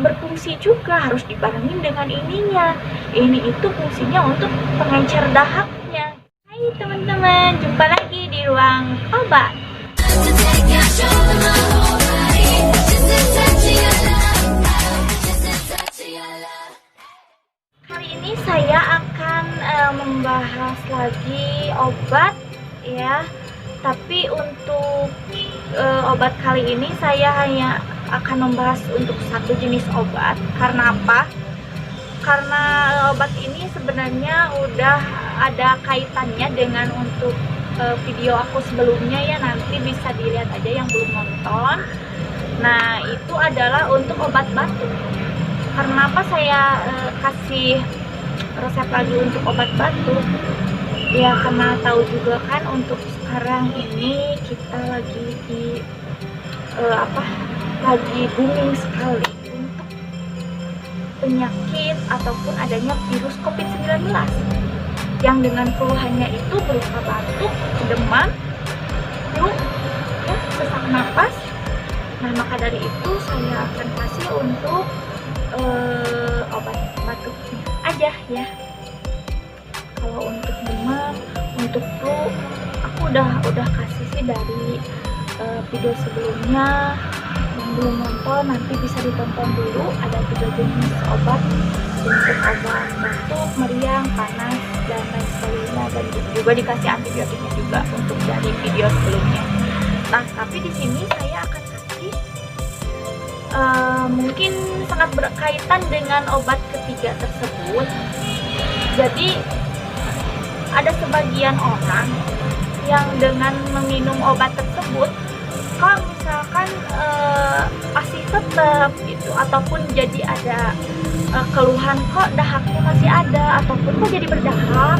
berfungsi juga, harus dibarengin dengan ininya. Ini itu fungsinya untuk pengencer dahaknya. Hai teman-teman, jumpa lagi di ruang obat. Kali ini saya akan membahas lagi obat ya. Tapi untuk obat kali ini saya hanya akan membahas untuk satu jenis obat. Karena apa? Karena obat ini sebenarnya udah ada kaitannya dengan untuk video aku sebelumnya ya, nanti bisa dilihat aja yang belum nonton. Nah, itu adalah untuk obat batuk. Karena apa saya kasih resep lagi untuk obat batuk? Ya karena tahu juga kan untuk sekarang ini kita lagi di lagi booming sekali untuk penyakit ataupun adanya virus COVID-19 yang dengan keluhannya itu berupa batuk, demam, flu, ya, sesak napas. Nah, maka dari itu saya akan kasih untuk obat batuknya aja ya. Kalau untuk demam, untuk flu, aku udah kasih sih dari video sebelumnya. Yang belum nonton nanti bisa ditonton dulu. Ada 3 jenis obat untuk obat batuk, meriang, panas, dan lain sebagainya. Dan juga dikasih antibiotiknya juga untuk dari video sebelumnya. Nah, tapi di sini saya akan kasih mungkin sangat berkaitan dengan obat ketiga tersebut. Jadi ada sebagian orang yang dengan meminum obat tersebut kalau misalkan masih tetap gitu, ataupun jadi ada keluhan kok dahaknya masih ada, ataupun kok jadi berdahak.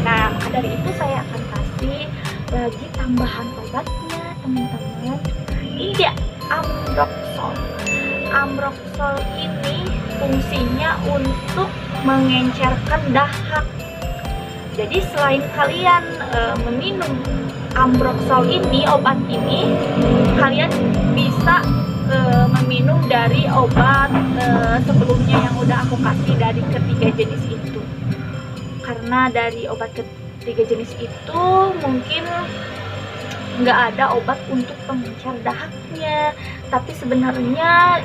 Nah, maka dari itu saya akan kasih lagi tambahan obatnya teman-teman. Ini dia Ambroxol. Ambroxol ini fungsinya untuk mengencerkan dahak. Jadi selain kalian meminum Ambroxol ini, obat ini, kalian bisa meminum dari obat sebelumnya yang udah aku kasih dari ketiga jenis itu. Karena dari obat ketiga jenis itu mungkin nggak ada obat untuk pengencer dahaknya, tapi sebenarnya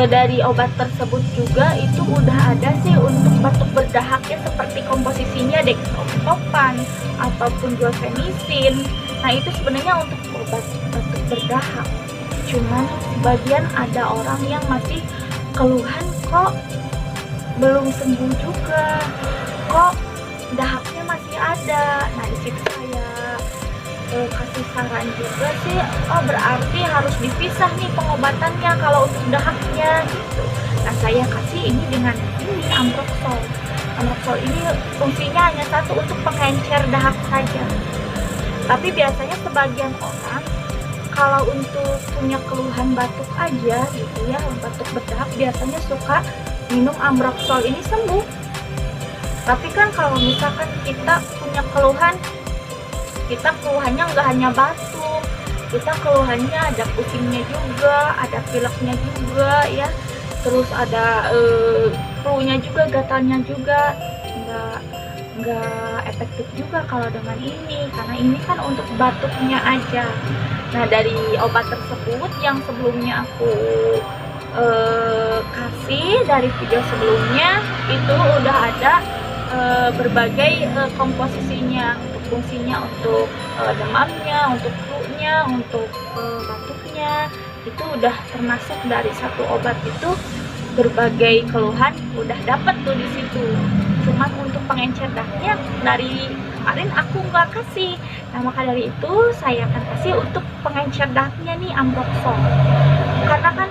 dari obat tersebut juga itu udah ada sih untuk batuk berdahaknya, seperti komposisinya dextropropan ataupun guaifenesin. Nah, itu sebenarnya untuk obat batuk berdahak. Cuman sebagian ada orang yang masih keluhan kok belum sembuh juga, kok dahaknya masih ada. Nah, di situ saya kasih saran juga sih, berarti harus dipisah nih pengobatannya kalau untuk dahaknya gitu. Nah, saya kasih ini dengan ini Ambroxol. Ambroxol ini fungsinya hanya satu, untuk pengencer dahak saja. Tapi biasanya sebagian orang kalau untuk punya keluhan batuk aja gitu ya, batuk berdahak, biasanya suka minum Ambroxol ini sembuh. Tapi kan kalau misalkan kita punya keluhan, kita keluhannya nggak hanya batuk, kita keluhannya ada pusingnya juga, ada pileknya juga ya, terus ada flu-nya juga, gatalnya juga, nggak efektif juga kalau dengan ini, karena ini kan untuk batuknya aja. Nah, dari obat tersebut yang sebelumnya aku kasih dari video sebelumnya itu udah ada berbagai komposisinya, fungsinya untuk demamnya, untuk flu-nya, untuk batuknya, itu udah termasuk dari satu obat itu. Berbagai keluhan udah dapat tuh di situ. Cuman untuk pengencer dahaknya dari kemarin aku nggak kasih. Nah, maka dari itu saya akan kasih untuk pengencer dahaknya nih Ambroxol. Karena kan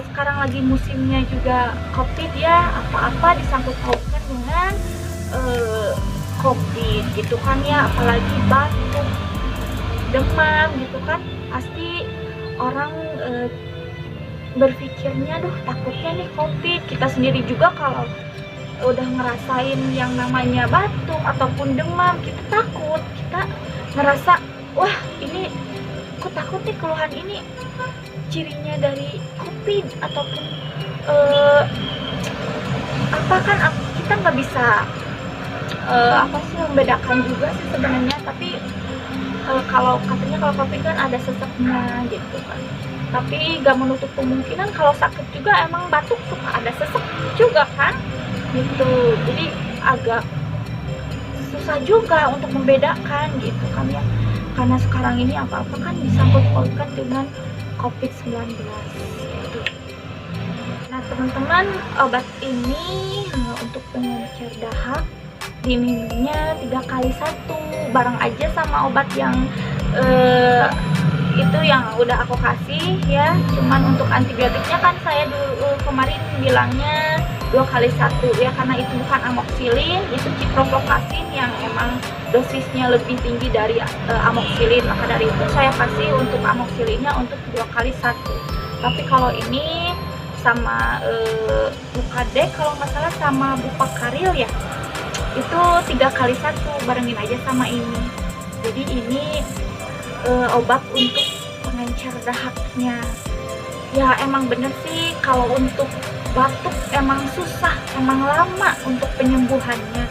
sekarang lagi musimnya juga COVID ya, apa-apa disangkut pautkan dengan COVID gitu kan ya, apalagi batuk, demam gitu kan, pasti orang berpikirnya, duh takutnya nih COVID. Kita sendiri juga kalau udah ngerasain yang namanya batuk ataupun demam, kita takut, kita ngerasa wah ini aku takut nih keluhan ini cirinya dari COVID ataupun kenapa kan kita nggak bisa apa sih membedakan juga sih sebenarnya, tapi kalau katanya kalau COVID kan ada seseknya gitu kan, tapi gak menutup kemungkinan kalau sakit juga emang batuk suka ada sesek juga kan gitu. Jadi agak susah juga untuk membedakan gitu kan ya, karena sekarang ini apa-apa kan disangkut pautkan dengan COVID-19 gitu. Nah teman-teman, obat ini untuk pengencer dahak diminumnya 3 kali 1, bareng aja sama obat yang itu yang udah aku kasih ya. Cuman untuk antibiotiknya kan saya dulu kemarin bilangnya 2 kali 1 ya, karena itu bukan amoxicillin, itu ciprofloxacin yang emang dosisnya lebih tinggi dari amoxicillin. Maka dari itu saya kasih untuk amoxicillinnya untuk 2 kali 1. Tapi kalau ini sama Bukadex kalau nggak salah sama Bupakaril ya, itu 3 kali 1 barengin aja sama ini. Jadi ini obat untuk pengencer dahaknya. Ya emang bener sih kalau untuk batuk emang susah, emang lama untuk penyembuhannya.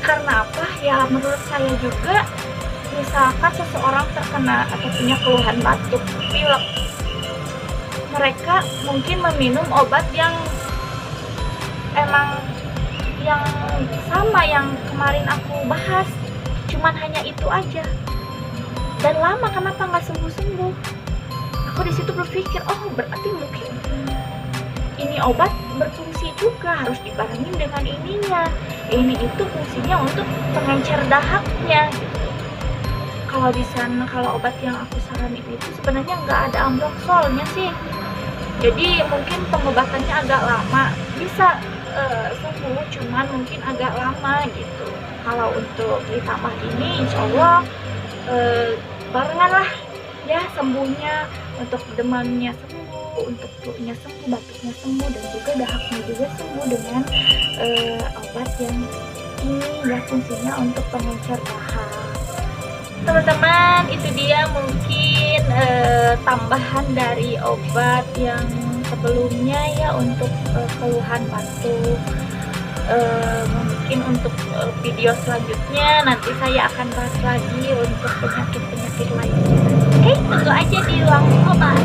Karena apa ya, menurut saya juga misalkan seseorang terkena atau punya keluhan batuk pilek, mereka mungkin meminum obat yang emang yang sama yang kemarin aku bahas, cuman hanya itu aja, dan lama kenapa nggak sembuh-sembuh. Aku di situ berpikir, oh berarti mungkin ini obat berfungsi juga, harus dibarengin dengan ininya. Ini itu fungsinya untuk pengencer dahaknya gitu. Kalau di sana, kalau obat yang aku saranin itu sebenarnya nggak ada ambroxolnya sih, jadi mungkin pengobatannya agak lama, bisa sembuh cuman mungkin agak lama gitu. Kalau untuk ditambah ini insya Allah barengan lah ya sembuhnya, untuk demamnya sembuh, untuk flu-nya sembuh, batuknya sembuh, dan juga dahaknya juga sembuh dengan obat yang ini ya, fungsinya untuk pengencer dahak. Teman-teman, itu dia mungkin tambahan dari obat yang sebelumnya ya untuk keluhan batuk. Mungkin untuk video selanjutnya nanti saya akan bahas lagi untuk penyakit-penyakit lainnya. Oke, tunggu aja di ruang obat.